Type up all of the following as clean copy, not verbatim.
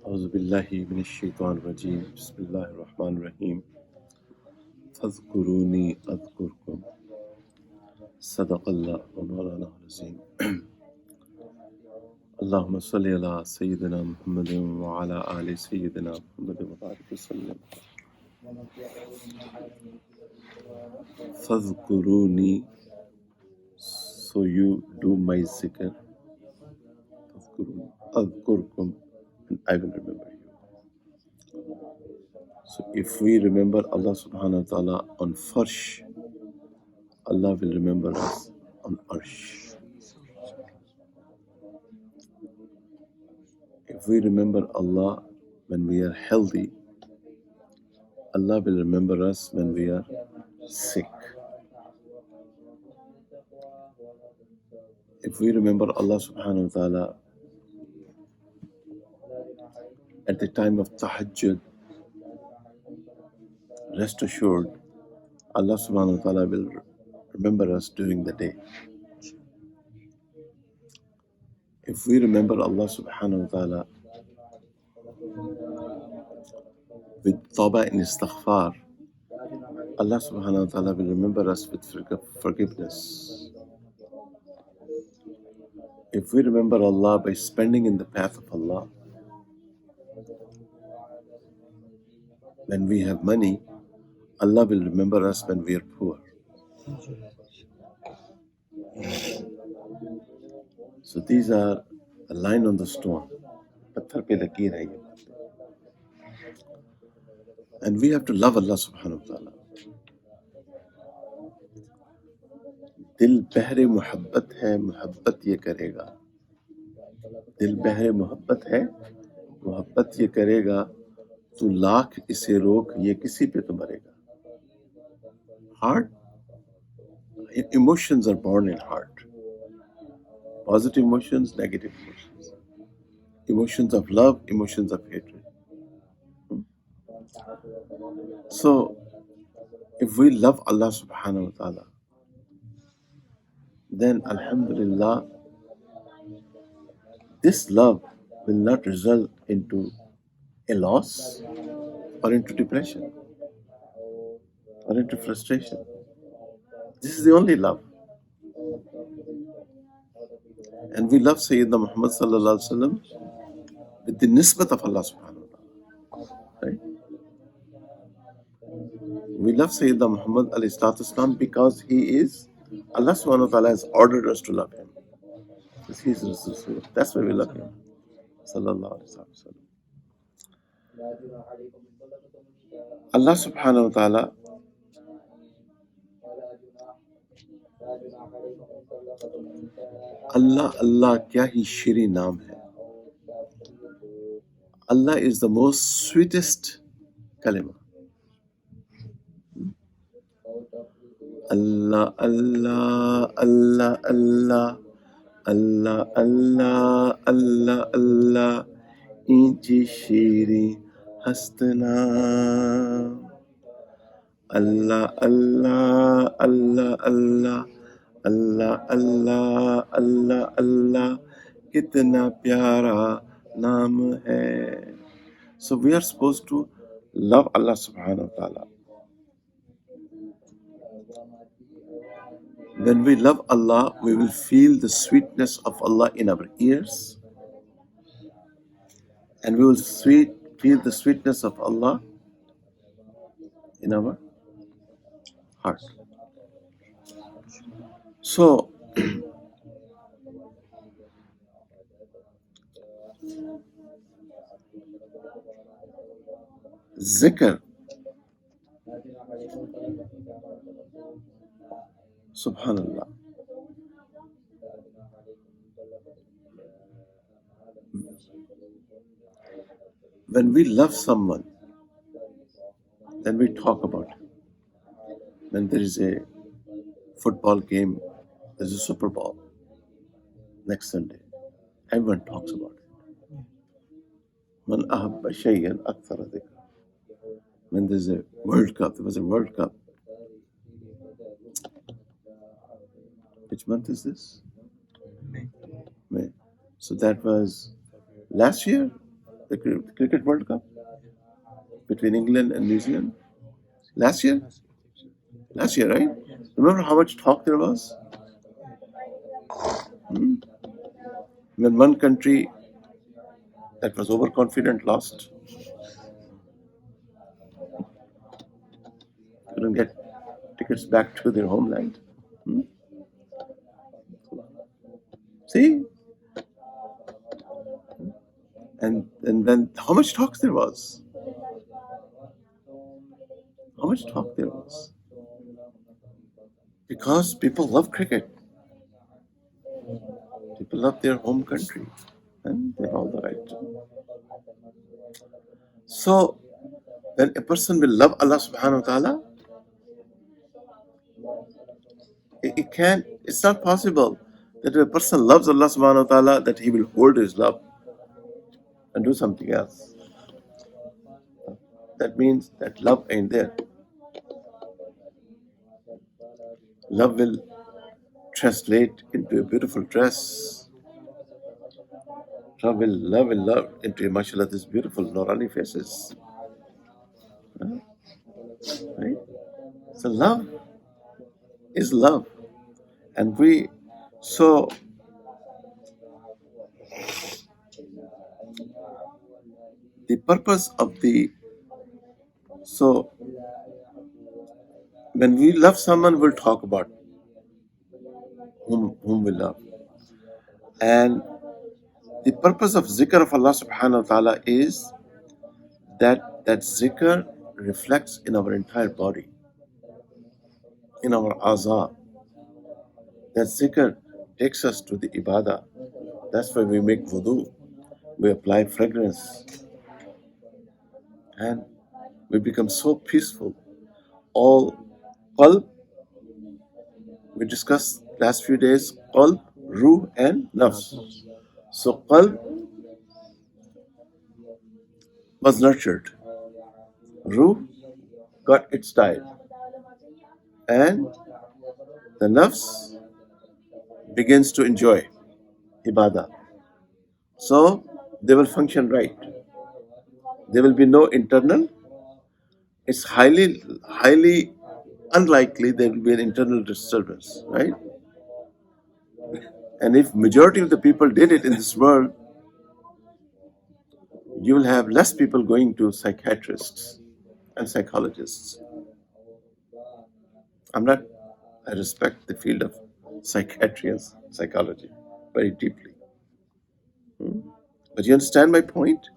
أعوذ بالله من الشيطان الرجيم بسم الله الرحمن الرحيم فاذكروني أذكركم صدق الله ومولانا العظيم اللهم صل على سيدنا محمد وعلى آل سيدنا محمد وبارك وسلم فاذكروني so you do my zikr فاذكروني أذكركم and I will remember you. So if we remember Allah subhanahu wa ta'ala on Farsh, Allah will remember us on Arsh. If we remember Allah when we are healthy, Allah will remember us when we are sick. If we remember Allah subhanahu wa ta'ala at the time of tahajjud, rest assured, Allah subhanahu wa ta'ala will remember us during the day. If we remember Allah subhanahu wa ta'ala with tawbah and istighfar, Allah subhanahu wa ta'ala will remember us with forgiveness. If we remember Allah by spending in the path of Allah, when we have money, Allah will remember us when we are poor. So these are a line on the stone. Patthar pe lakeer hai ye baatein. And we have to love Allah subhanahu wa ta'ala. दिल बहरे मोहब्बत है मोहब्बत ये करेगा दिल बहरे मोहब्बत है मोहब्बत ये करेगा तू लाख इसे रोक ये किसी पे तो मरेगा Heart, emotions are born in heart. Positive emotions, negative emotions. Emotions of love, emotions of hatred. So, if we love Allah subhanahu wa ta'ala, then alhamdulillah, this love will not result into a loss or into depression or into frustration. This is the only love. And we love Sayyidina Muhammad sallallahu alaihi wasallam with the nisbat of Allah subhanahu wa ta'ala. Right? We love Sayyidina Muhammad alayhi salatu wasalam because he is, Allah subhanahu wa ta'ala has ordered us to love him. Because he is Rasul. That's why we love him. Sallallahu alaihi wasallam. Allah subhanahu wa ta'ala Allah Allah kya hi shiri naam hai. Allah is the most sweetest kalima. Allah Allah Allah Allah Allah Allah Allah Allah inchi shiri hastana Allah Allah Allah Allah Allah Allah Allah Allah kitna pyara naam hai. So we are supposed to love Allah subhanahu wa ta'ala. When we love Allah, we will feel the sweetness of Allah in our ears, and we will feel the sweetness of Allah in our heart. So, zikr, subhanallah. When we love someone, then we talk about it. When there is a football game, there's a Super Bowl next Sunday, everyone talks about it. Man ahabba shay'an akthara dhikra. When there's a World Cup, there was a World Cup. Which month is this? May. So that was last year? the Cricket World Cup between England and New Zealand? Last year? Last year, right? Remember how much talk there was? Hmm? When one country that was overconfident lost, couldn't get tickets back to their homeland. Hmm? See? And then how much talk there was? How much talk there was? Because people love cricket. People love their home country. And they have all the right to. So, when a person will love Allah subhanahu wa ta'ala, it's not possible that if a person loves Allah subhanahu wa ta'ala that he will hold his love and do something else. That means that love ain't there. Love will translate into a beautiful dress. Love will into, mashallah, these beautiful Nurani faces. Right? So love is love. And so the purpose of so when we love someone, we'll talk about whom we love. And the purpose of zikr of Allah subhanahu wa ta'ala is that zikr reflects in our entire body, in our aza. That zikr takes us to the ibadah. That's why we make wudu. We apply fragrance. And we become so peaceful. All qalb, we discussed last few days, qalb, ruh, and nafs. So qalb was nurtured. Ruh got its diet. And the nafs begins to enjoy ibadah. So they will function right. There will be no internal. It's highly unlikely there will be an internal disturbance, right? And if majority of the people did it in this world, you will have less people going to psychiatrists and psychologists. I respect the field of psychiatry and psychology very deeply. But you understand my point?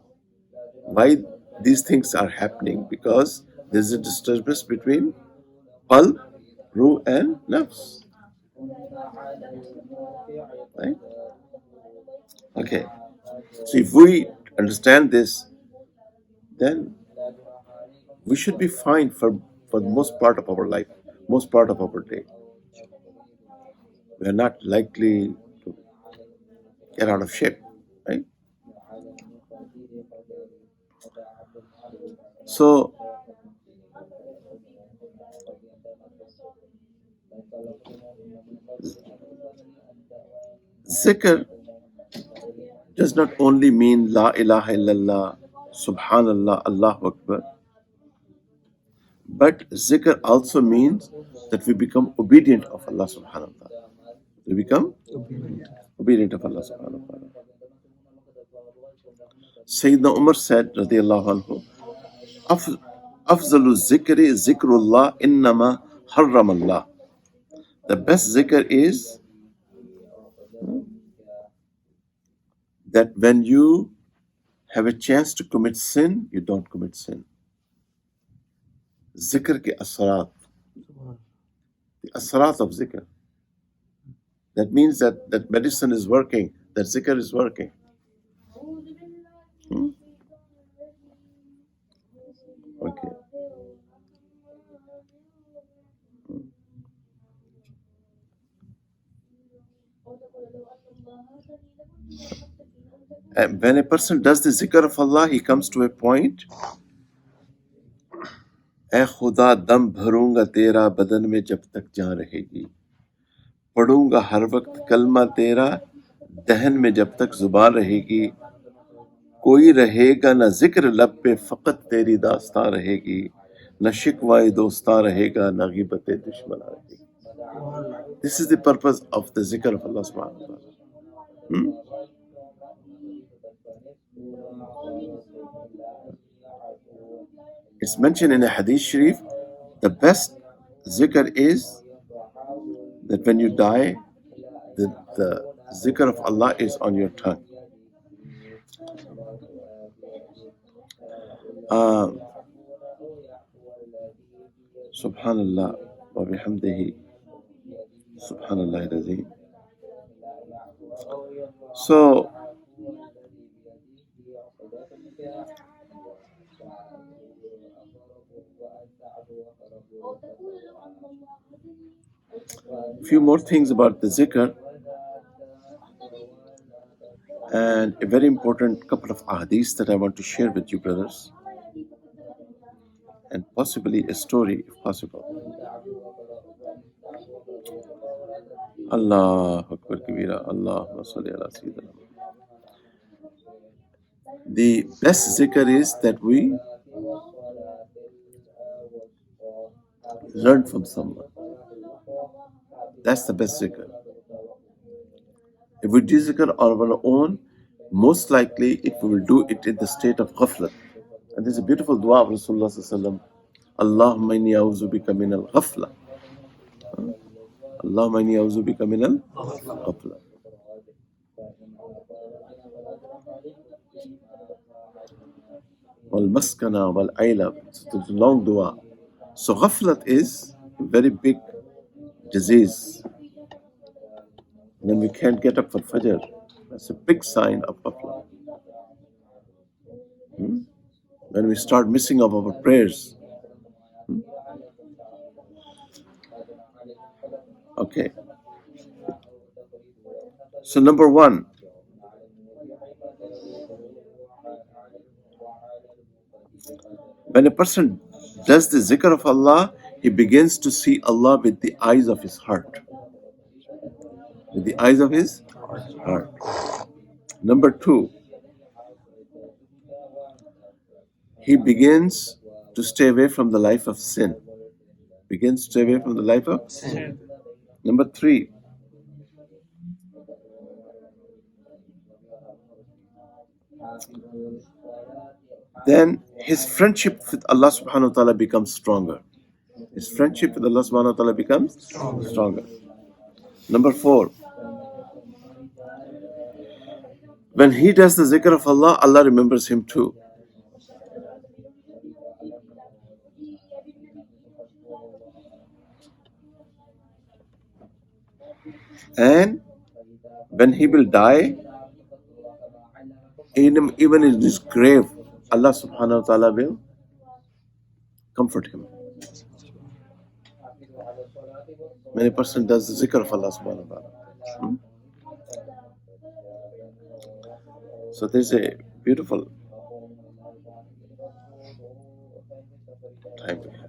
Why these things are happening? Because there's a disturbance between qalb, ruh, and nafs. Right? Okay. So if we understand this, then we should be fine for the most part of our life, most part of our day. We are not likely to get out of shape, right? So zikr does not only mean La ilaha illallah, Subhanallah, Allahu Akbar, but zikr also means that we become obedient of Allah subhanahu wa ta'ala. We become obedient of Allah subhanahu wa ta'ala. Sayyidina Umar said, radiyallahu anhu, Afzalu zikri zikrullah innama harramallah. The best zikr is that when you have a chance to commit sin, you don't commit sin. Zikr ke asrat. The asrat of zikr. That means that medicine is working, that zikr is working. Okay. And when a person does the zikr of Allah, he comes to a point, ऐ खुदा दम भरूंगा तेरा बदन में जब तक जान रहेगी, पढ़ूंगा हर वक्त कलमा तेरा दहन में जब तक जुबान रहेगी, कोई रहेगा न जिक्र लब पे फकत तेरी दास्तां रहेगी न शिकवाए दोस्तां रहेगा न गिबत दुश्मन रहेगी. This is the purpose of the zikr of Allah subhanahu wa ta'ala. It's mentioned in a hadith sharif, the best zikr is that when you die, the zikr of Allah is on your tongue. Subhanallah wa bihamdihi Subhanallah al-Azim. So, few more things about the zikr, and a very important couple of ahadith that I want to share with you, brothers, and possibly a story if possible. Allah Akbar Kabira, Allahumma salli ala Sayyidina. The best zikr is that we learn from someone. That's the best zikr. If we do zikr on our own, most likely if we will do it in the state of ghaflat. And there's a beautiful dua of Rasulullah sallallahu alaihi wasallam. Allahumma inni a'udhu bika min al-ghafla. Allahumma inni a'udhu bika min al-ghafla. Wal-maskana wal-ayla. It's a long dua. So ghaflat is a very big disease. And then we can't get up for Fajr. That's a big sign of ghafla. When we start missing of our prayers. Okay. So number one, when a person does the zikr of Allah, he begins to see Allah with the eyes of his heart. With the eyes of his heart. Number two, he begins to stay away from the life of sin. Begins to stay away from the life of sin. Number three, then his friendship with Allah subhanahu wa ta'ala becomes stronger. His friendship with Allah subhanahu wa ta'ala becomes stronger. Number four, when he does the zikr of Allah, Allah remembers him too. And when he will die, even in his grave, Allah subhanahu wa ta'ala will comfort him. When a person does the zikr of Allah subhanahu wa ta'ala. So there's a beautiful time we have.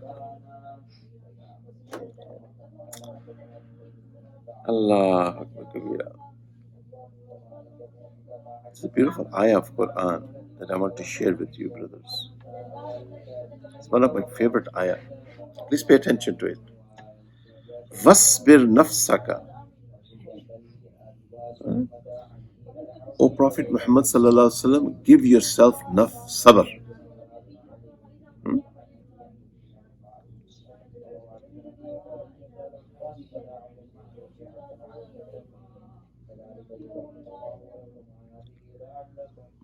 Allah Akbar Kabira. It's a beautiful ayah of Quran that I want to share with you, brothers. It's one of my favorite ayah. Please pay attention to it. Wasbir nafsaka. O Prophet Muhammad sallallahu alaihi wasallam, give yourself sabr.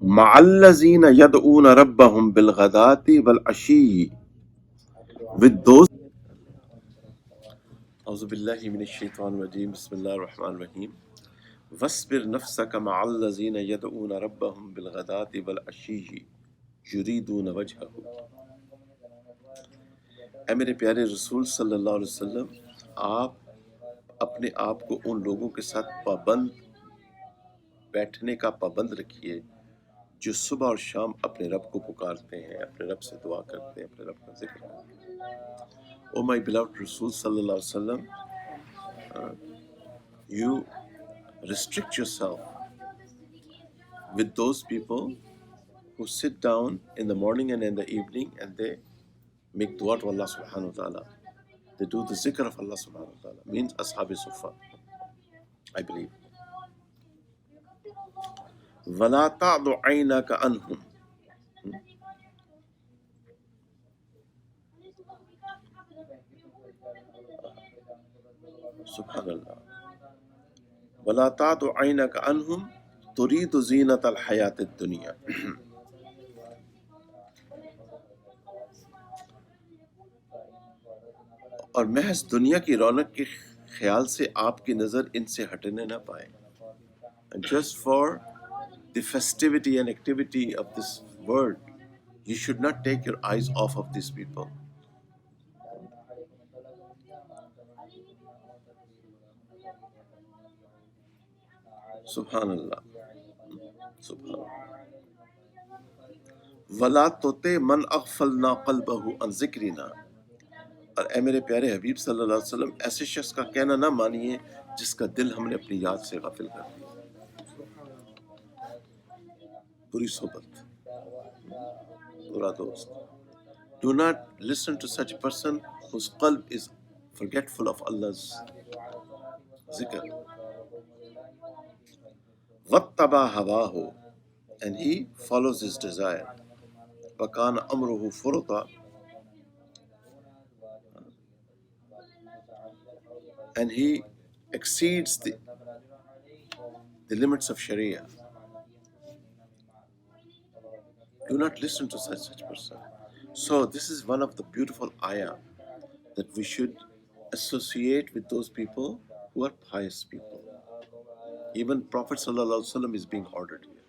Ma'allazina yad'una rabbahum bil ghadati wal ashi. With those. A'udhu billahi minash shaitanir rajeem. Bismillahir rahmanir rahim. Wasbir nafsaka ma'allazina yad'una rabbahum bil ghadati wal ashi yuriduna wajhahu. ऐ मेरे प्यारे रसूल सल्लल्लाहु अलैहि वसल्लम, आप अपने आप को उन लोगों के साथ बैठने का पाबंद रखिए जो सुबह और शाम अपने रब को पुकारते हैं, अपने रब से दुआ करते हैं, अपने रब का जिक्र करते हैं. O my beloved Rasul sallallahu alaihi wasallam, you restrict yourself with those people who sit down in the morning and in the evening and they make dua to Allah subhanahu wa ta'ala. They do the zikr of Allah subhanahu wa ta'ala. Means Ashab Sufa, I believe. وَلَا تَعْضُ عَيْنَكَ عَنْهُمْ. Subhanallah. وَلَا تَعْضُ عَيْنَكَ عَنْهُمْ تُرِيدُ زِينَةَ الْحَيَاةِ الدُّنْيَا. और महज दुनिया की रौनक के ख्याल से आपकी नजर इनसे हटने ना पाए. And just for the festivity and activity of this world, you should not take your eyes off of these people. Subhanallah. Subhanallah. वला तोते मन अगफलना क़ल्बहु अन ज़िक्रिना. और ए मेरे प्यारे हबीब सल्लल्लाहु अलैहि वसल्लम, ऐसे शख्स का कहना ना मानिए जिसका दिल हमने अपनी याद से गाफिल कर दिया. बुरी सोबत, बुरा दोस्त. Do not listen to such a person whose qalb is forgetful of Allah's zikr. وَاتَّبَعَ هَوَاهُ, and he follows his desire. وَكَانَ أَمْرُهُ فُرُطًا, and he exceeds the limits of Sharia. Do not listen to such person. So this is one of the beautiful ayah that we should associate with those people who are pious people. Even Prophet Sallallahu Alaihi Wasallam is being ordered here.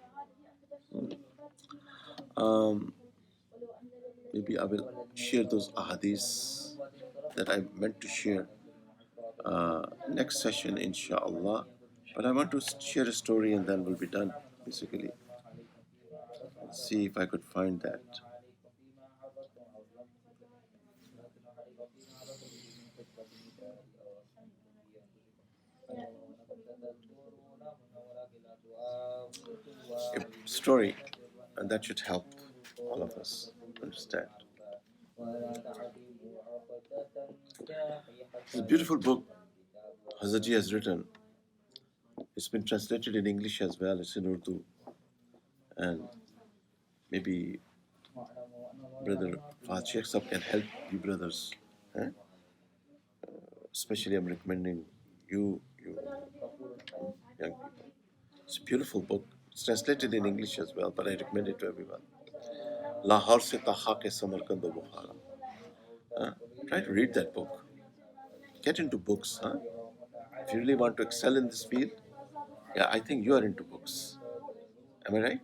Maybe I will share those ahadiths that I meant to share next session, inshallah. But I want to share a story and then we'll be done, basically. Let's see if I could find that. A story, and that should help all of us understand. It's a beautiful book Hazrat has written. It's been translated in English as well. It's in Urdu. And maybe Brother Fahad Sheikh Sahab can help you brothers. Eh? Especially I'm recommending you young people. It's a beautiful book. It's translated in English as well, but I recommend it to everyone. Lahore se taha ke Samarkand do Bukhara. Try to read that book. Get into books. If you really want to excel in this field, yeah, I think you are into books. Am I right?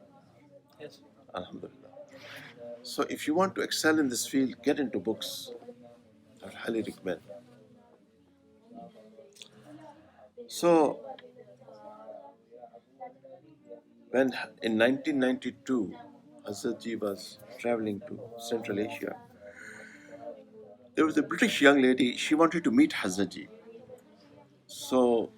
Yes. Alhamdulillah. So if you want to excel in this field, get into books. I would highly recommend. So when in 1992, Hazrat Ji was traveling to Central Asia, there was a British young lady. She wanted to meet Hazrat Ji. So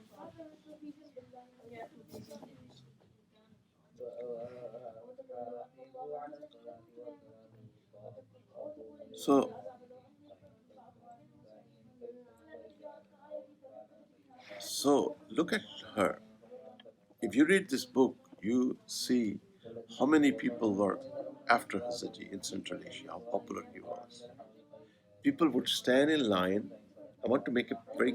look at her. If you read this book, you see how many people were after Hazrat Ji in Central Asia, how popular he was. People would stand in line. I want to make a very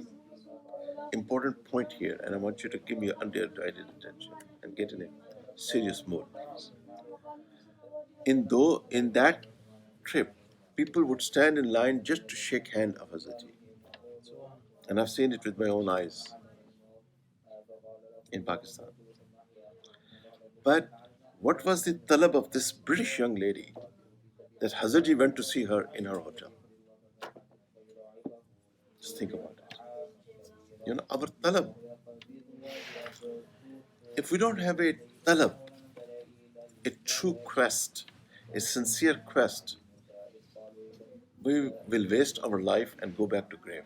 important point here, and I want you to give me your undivided attention and get in a serious mode. In that trip, people would stand in line just to shake hand of Hazrat Ji. And I've seen it with my own eyes in Pakistan. But what was the talab of this British young lady that Hazrat Ji went to see her in her hotel? Just think about it. Our talab. If we don't have a talab, a true quest, a sincere quest, we will waste our life and go back to grave.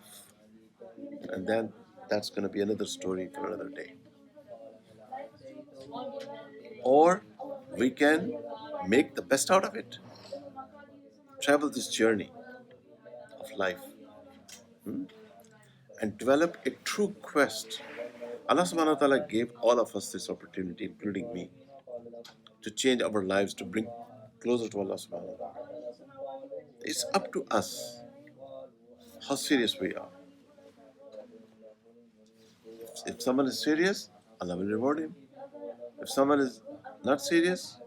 And then that's going to be another story for another day. Or we can make the best out of it. Travel this journey of life and develop a true quest. Allah subhanahu wa ta'ala gave all of us this opportunity, including me, to change our lives, to bring closer to Allah subhanahu wa ta'ala. It's up to us how serious we are. If someone is serious, Allah will reward him. If someone is not serious,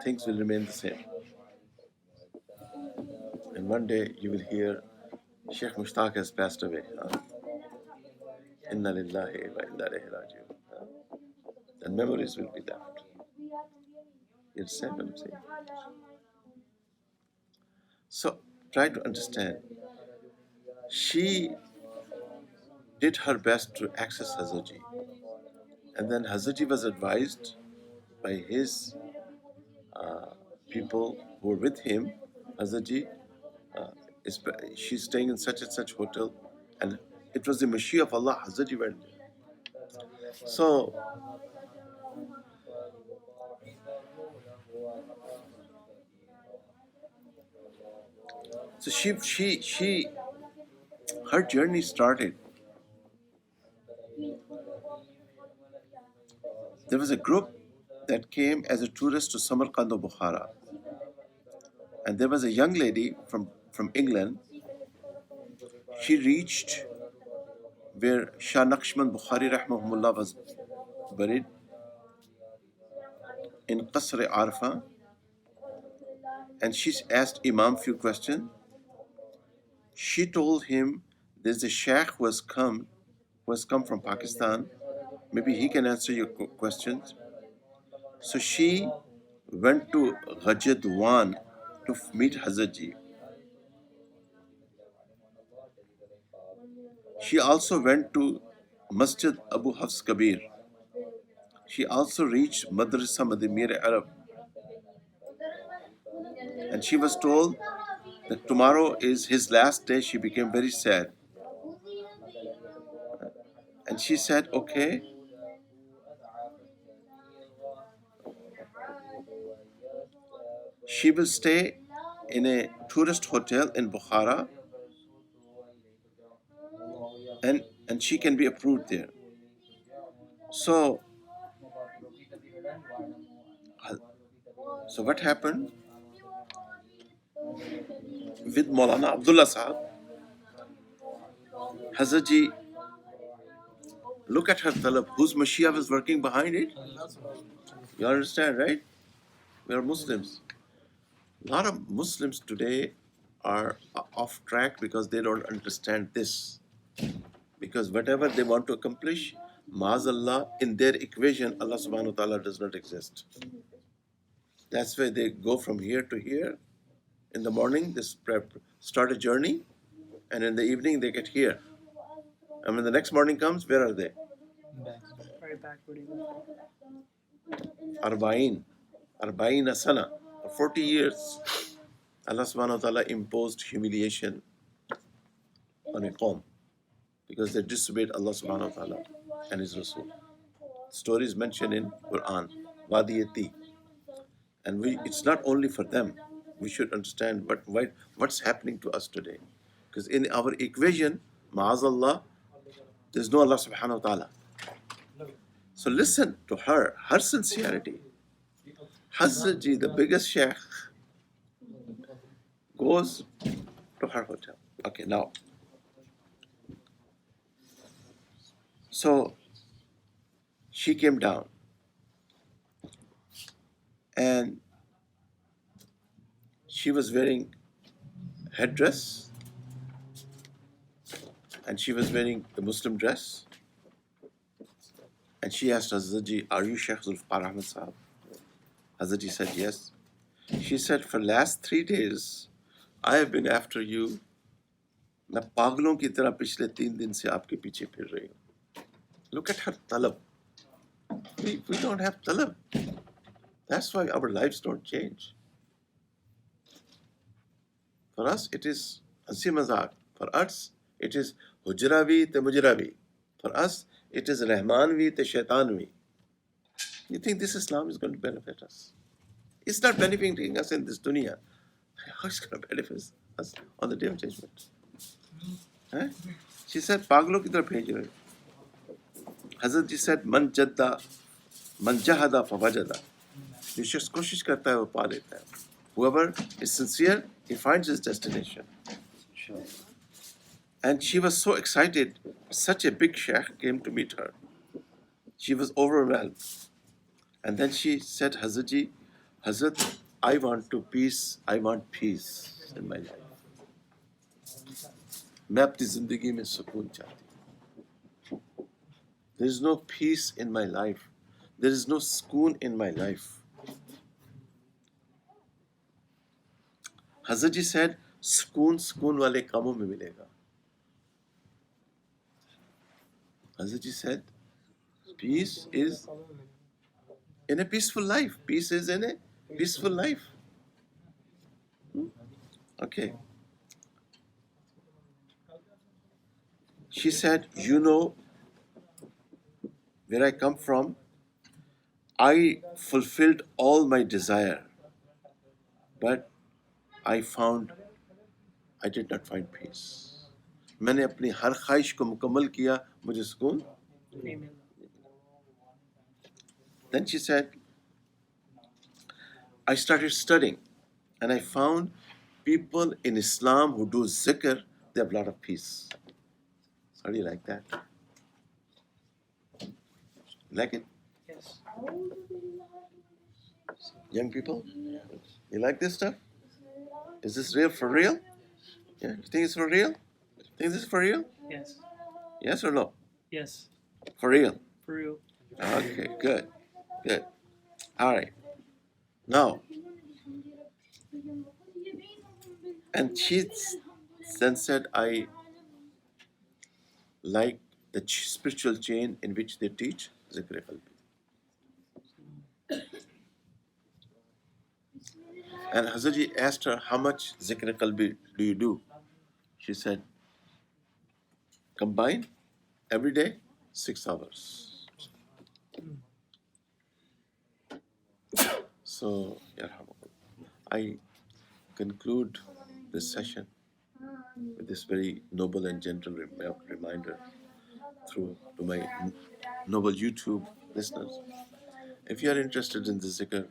things will remain the same. And one day you will hear Sheikh Mushtaq has passed away. Inna lillahi wa inna ilayhi raji'un. And memories will be left. You understand what I'm saying? So try to understand. She did her best to access Hazarji. And then Hazarji was advised by his people who were with him, Hazarji, she's staying in such and such hotel, and it was the Mashiach of Allah. Hazarji went there. So her journey started. There was a group that came as a tourist to Samarkand or Bukhara, and there was a young lady from England. She reached where Shah Naqshband Bukhari rahmahullah was buried in Qasr Arfa, and she asked Imam few questions. She told him there's a sheikh who has come from Pakistan. Maybe he can answer your questions. So she went to Ghajadwan to meet Hazarji. She also went to Masjid Abu Hafs Kabir. She also reached Madrasa Madimir Arab. And she was told that tomorrow is his last day. She became very sad. And she said, okay. She will stay in a tourist hotel in Bukhara, and she can be approved there. So what happened with Maulana Abdullah Sahab? Hazarji, look at her talab, whose Mashiach is working behind it. You understand, right? We are Muslims. A lot of Muslims today are off track because they don't understand this. Because whatever they want to accomplish, Ma'azallah, in their equation, Allah subhanahu wa ta'ala does not exist. That's why they go from here to here. In the morning, they start a journey, and in the evening, they get here. And when the next morning comes, where are they? Right back. Arba'in sana. For 40 years, Allah subhanahu wa ta'ala imposed humiliation on a qawm because they disobeyed Allah subhanahu wa ta'ala and His Rasul. Stories mentioned in Quran, Wadiyati. And it's not only for them. We should understand what's happening to us today. Because in our equation, ma'azallah, there's no Allah subhanahu wa ta'ala. So listen to her sincerity. Hazarji, the biggest sheikh, goes to her hotel. Okay, now. So she came down, and she was wearing headdress, and she was wearing the Muslim dress. And she asked Hazarji, are you Sheikh Zulfiqar Ahmed Sahab? Hazarji said, yes. She said, for last 3 days, I have been after you. मैं पागलों की तरह पिछले 3 दिन से आपके पीछे फिर रही हूँ. Look at her talab. We don't have talab. That's why our lives don't change. For us, it is Hansi Mazak. For us, it is Hujravi te Mujravi. For us, it is Rahmanvi te Shaitanvi. You think this Islam is going to benefit us? It's not benefiting us in this dunya. How is it going to benefit us on the day of judgment? Huh? She said, "Paglo ki taraf bhej rahe." Hazrat ji said, "Man jadda, man jahada fawajada." जो शख्स कोशिश करता है वो पा लेता है. Whoever is sincere, he finds his destination. And she was so excited. Such a big sheikh came to meet her. She was overwhelmed. And then she said, Hazrat ji, Hazrat, I want peace in my life. मैं अपनी जिंदगी में सुकून चाहती हूँ. There is no peace in my life. There is no sukoon in my life. Hazrat ji said, sukoon wale kaamon mein milega. Hazrat ji said, peace is in a peaceful life. Peace is in a peaceful life. Okay. She said, you know where I come from? I fulfilled all my desire, but I did not find peace. मैंने अपनी हर ख्वाहिश को मुकम्मल किया, मुझे सुकून. Then she said, I started studying and I found people in Islam who do zikr, they have a lot of peace. How do you like that? Like it? Yes. Young people? You like this stuff? Is this real for real? Yeah, you think it's for real? Think this is for real? Yes. Yes or no? Yes. For real? For real. Okay, good. Good. All right. Now, and she then said, I like the spiritual chain in which they teach Zikr Qalbi. And Hazrat asked her, how much Zikr Qalbi do you do? She said, combined every day, 6 hours. So, I conclude this session with this very noble and gentle reminder to my noble YouTube listeners. If you are interested in the zikr,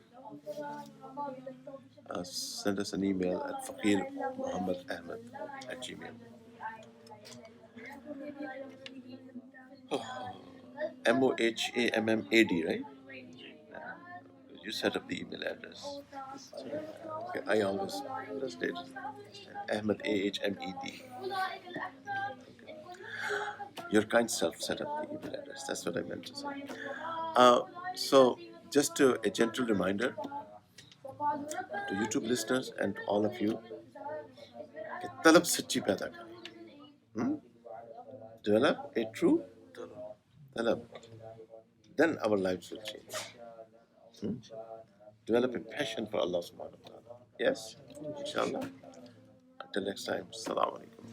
send us an email at fakirmuhammadahmed@gmail. Mohammad, right? You set up the email address. Okay, I always did. Ahmed, Ahmed. Your kind self set up the email address. That's what I meant to say. So, just a gentle reminder to YouTube listeners and all of you, कि तलब सच्ची पैदा करें. Develop a true talab. Then our lives will change. Develop a passion for Allah subhanahu wa ta'ala. Yes? Inshallah. Until next time. Assalamu alaikum.